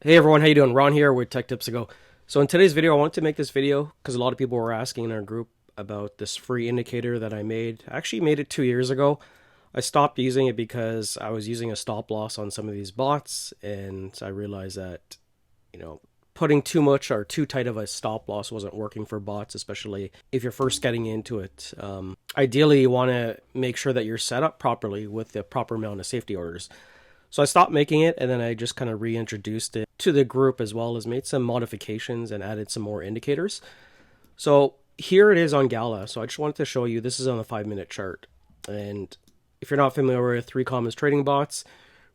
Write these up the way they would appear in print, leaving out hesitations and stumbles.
Hey everyone, how you doing? Ron here with TechTipsToGo. So in today's video, I want to make this video because a lot of people were asking in our group about this free indicator that I made. I actually made it 2 years ago. I stopped using it because I was using a stop loss on some of these bots, and I realized that, putting too much or too tight of a stop loss wasn't working for bots, especially if you're first getting into it. Ideally, you want to make sure that you're set up properly with the proper amount of safety orders. So I stopped making it, and then I just kind of reintroduced it to the group, as well as made some modifications and added some more indicators. So here it is on Gala. So I just wanted to show you, this is on the 5-minute chart. And if you're not familiar with 3commas trading bots,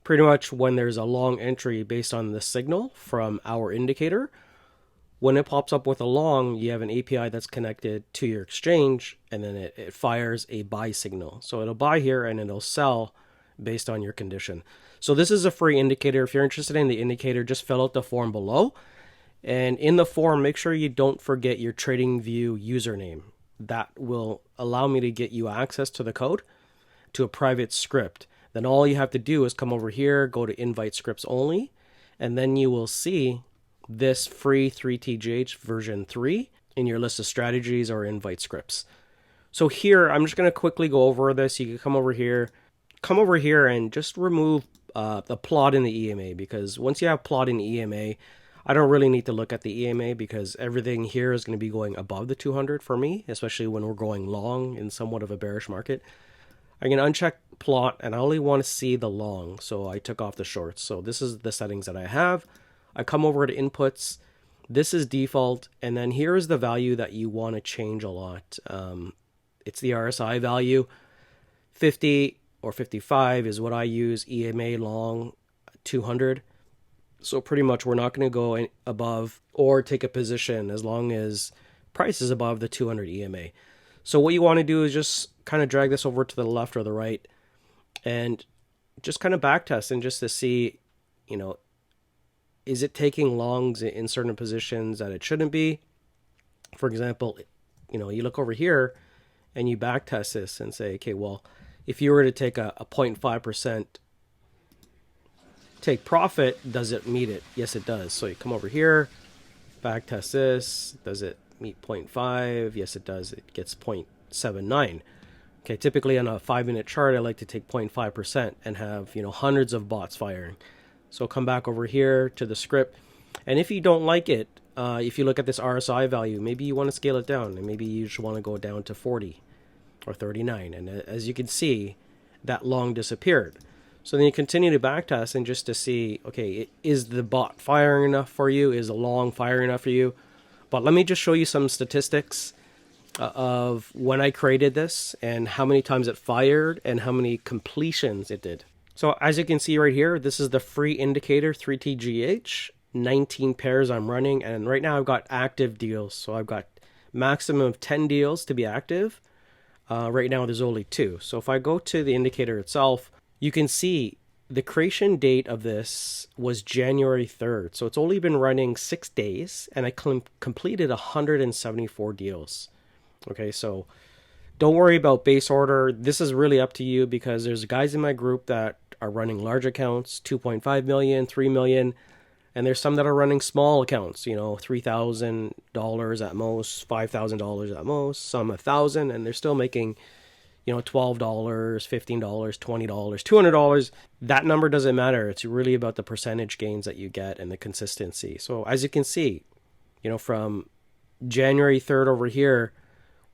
pretty much when there's a long entry based on the signal from our indicator, when it pops up with a long, you have an API that's connected to your exchange, and then it fires a buy signal. So it'll buy here and it'll sell based on your condition. So this is a free indicator. If you're interested in the indicator, just fill out the form below. And in the form, make sure you don't forget your TradingView username. That will allow me to get you access to the code to a private script. Then all you have to do is come over here, go to invite scripts only, and then you will see this free 3TGH version 3 in your list of strategies or invite scripts. So here, I'm just going to quickly go over this. You can come over here and just remove the plot in the EMA, because once you have plot in the EMA, I don't really need to look at the EMA because everything here is going to be going above the 200 for me, especially when we're going long in somewhat of a bearish market. I can uncheck plot and I only want to see the long, so I took off the shorts. So this is the settings that I have. I come over to inputs. This is default, and then here is the value that you want to change a lot. It's the RSI value. 50 or 55 is what I use. EMA long 200. So pretty much we're not going to go above or take a position as long as price is above the 200 EMA. So what you want to do is just kind of drag this over to the left or the right and just kind of backtest and just to see, is it taking longs in certain positions that it shouldn't be? For example, you look over here and you backtest this and say, okay, well, if you were to take a 0.5% take profit, does it meet it? Yes, it does. So you come over here, backtest this. Does it meet 0.5? Yes, it does. It gets 0.79. Okay, typically on a 5-minute chart, I like to take 0.5% and have, hundreds of bots firing. So come back over here to the script. And if you don't like it, if you look at this RSI value, maybe you want to scale it down, and maybe you just want to go down to 40 or 39. And as you can see, that long disappeared. So then you continue to backtest and just to see, okay, is the bot firing enough for you? Is the long firing enough for you? But let me just show you some statistics of when I created this and how many times it fired and how many completions it did. So as you can see right here, this is the free indicator 3TGH, 19 pairs I'm running. And right now I've got active deals. So I've got maximum of 10 deals to be active. Right now there's only 2. So if I go to the indicator itself, you can see the creation date of this was January 3rd. So it's only been running 6 days, and I completed 174 deals. Okay, so don't worry about base order. This is really up to you because there's guys in my group that are running large accounts, 2.5 million, 3 million, and there's some that are running small accounts, $3,000 at most, $5,000 at most, some $1,000, and they're still making, $12, $15, $20, $200. That number doesn't matter. It's really about the percentage gains that you get and the consistency. So as you can see, from January 3rd over here,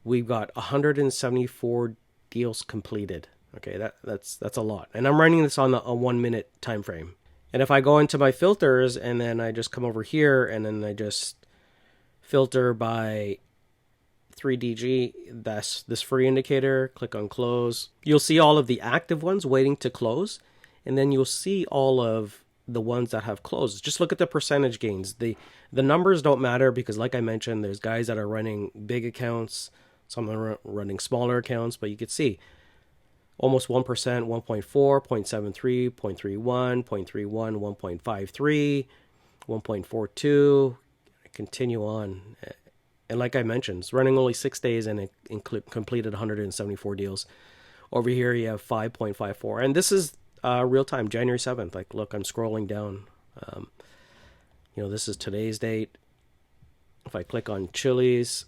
we've got 174 deals completed. Okay, that's a lot. And I'm running this on a 1-minute time frame. And if I go into my filters and then I just come over here and then I just filter by 3DG, that's this free indicator, click on close. You'll see all of the active ones waiting to close, and then you'll see all of the ones that have closed. Just look at the percentage gains. The numbers don't matter because, like I mentioned, there's guys that are running big accounts, some are running smaller accounts, but you could see almost 1%, 1.4, 0.73, 0.31, 0.31, 1.53, 1.42, continue on. And like I mentioned, it's running only 6 days and it completed 174 deals. Over here, you have 5.54. And this is real time, January 7th. Like, look, I'm scrolling down. This is today's date. If I click on Chili's,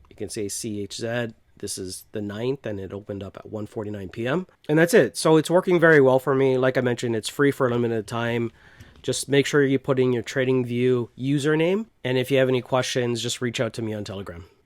you can say CHZ. This is the 9th, and it opened up at 1:49 p.m. And that's it. So it's working very well for me. Like I mentioned, it's free for a limited time. Just make sure you put in your TradingView username. And if you have any questions, just reach out to me on Telegram.